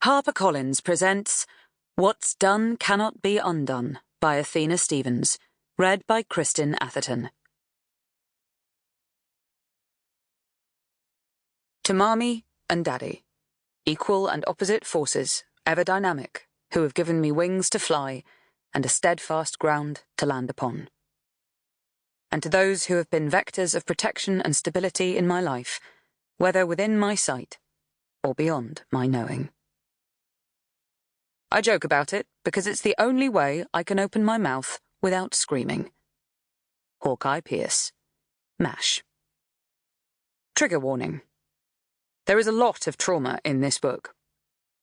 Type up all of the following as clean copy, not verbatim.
HarperCollins presents What's Done Cannot Be Undone by Athena Stevens, read by Kristin Atherton. To Mommy and Daddy, equal and opposite forces, ever dynamic, who have given me wings to fly and a steadfast ground to land upon. And to those who have been vectors of protection and stability in my life, whether within my sight or beyond my knowing. I joke about it because it's the only way I can open my mouth without screaming. Hawkeye Pierce. MASH. Trigger warning. There is a lot of trauma in this book.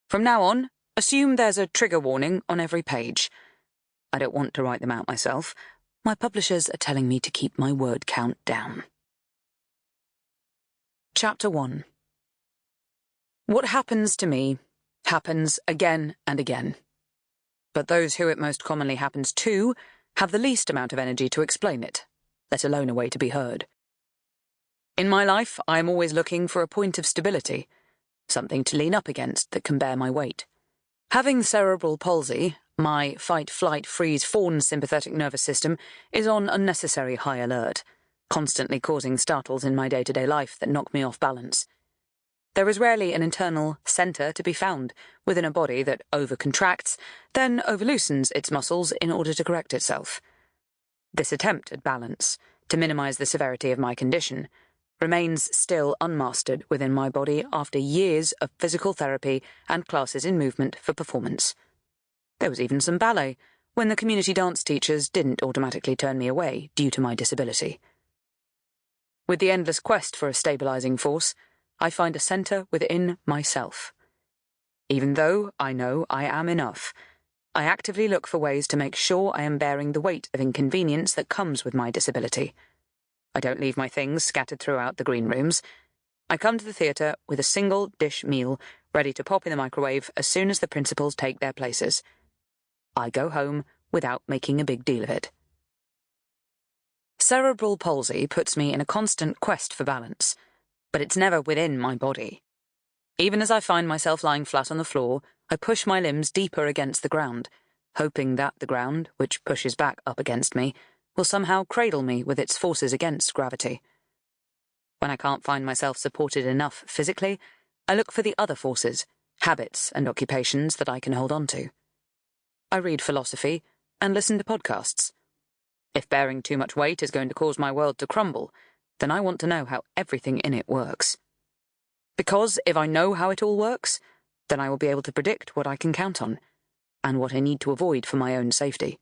From now on, assume there's a trigger warning on every page. I don't want to write them out myself. My publishers are telling me to keep my word count down. Chapter 1. What happens to me happens again and again. But those who it most commonly happens to have the least amount of energy to explain it, let alone a way to be heard. In my life, I am always looking for a point of stability, something to lean up against that can bear my weight. Having cerebral palsy, my fight-flight-freeze-fawn sympathetic nervous system is on unnecessary high alert, constantly causing startles in my day-to-day life that knock me off balance. There is rarely an internal centre to be found within a body that over-contracts, then over-loosens its muscles in order to correct itself. This attempt at balance, to minimise the severity of my condition, remains still unmastered within my body after years of physical therapy and classes in movement for performance. There was even some ballet, when the community dance teachers didn't automatically turn me away due to my disability. With the endless quest for a stabilising force, I find a centre within myself. Even though I know I am enough, I actively look for ways to make sure I am bearing the weight of inconvenience that comes with my disability. I don't leave my things scattered throughout the green rooms. I come to the theatre with a single dish meal ready to pop in the microwave as soon as the principals take their places. I go home without making a big deal of it. Cerebral palsy puts me in a constant quest for balance, but it's never within my body. Even as I find myself lying flat on the floor, I push my limbs deeper against the ground, hoping that the ground, which pushes back up against me, will somehow cradle me with its forces against gravity. When I can't find myself supported enough physically, I look for the other forces, habits and occupations that I can hold on to. I read philosophy and listen to podcasts. If bearing too much weight is going to cause my world to crumble, then I want to know how everything in it works. Because if I know how it all works, then I will be able to predict what I can count on, and what I need to avoid for my own safety.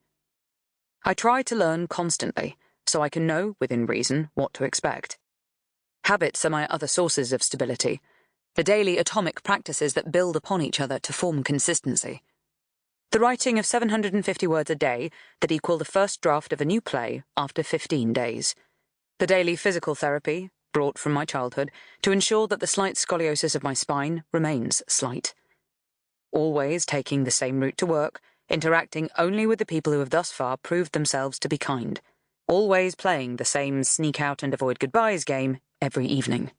I try to learn constantly, so I can know, within reason, what to expect. Habits are my other sources of stability, the daily atomic practices that build upon each other to form consistency. The writing of 750 words a day that equal the first draft of a new play after 15 days. The daily physical therapy, brought from my childhood, to ensure that the slight scoliosis of my spine remains slight. Always taking the same route to work, interacting only with the people who have thus far proved themselves to be kind. Always playing the same sneak out and avoid goodbyes game every evening.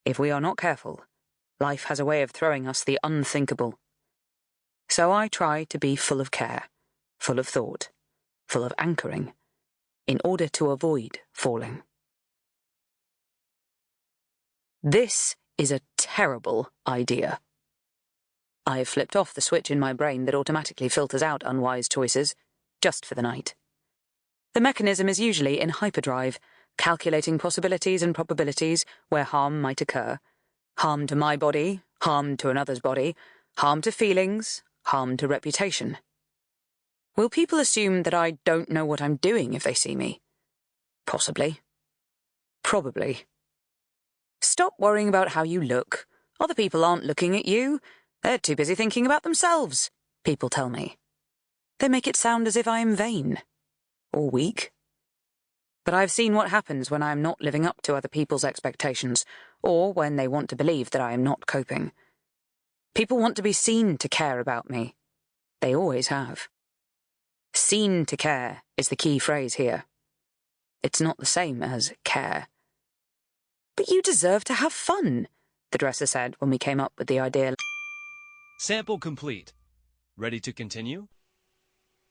If we are not careful, life has a way of throwing us the unthinkable. So I try to be full of care, full of thought, full of anchoring, in order to avoid falling. This is a terrible idea. I have flipped off the switch in my brain that automatically filters out unwise choices, just for the night. The mechanism is usually in hyperdrive, calculating possibilities and probabilities where harm might occur. Harm to my body, harm to another's body, harm to feelings, harm to reputation. Will people assume that I don't know what I'm doing if they see me? Possibly. Probably. Stop worrying about how you look. Other people aren't looking at you. They're too busy thinking about themselves, people tell me. They make it sound as if I am vain. Or weak. But I've seen what happens when I am not living up to other people's expectations, or when they want to believe that I am not coping. People want to be seen to care about me. They always have. Seen to care is the key phrase here. It's not the same as care. But you deserve to have fun, the dresser said when we came up with the idea. Sample complete. Ready to continue?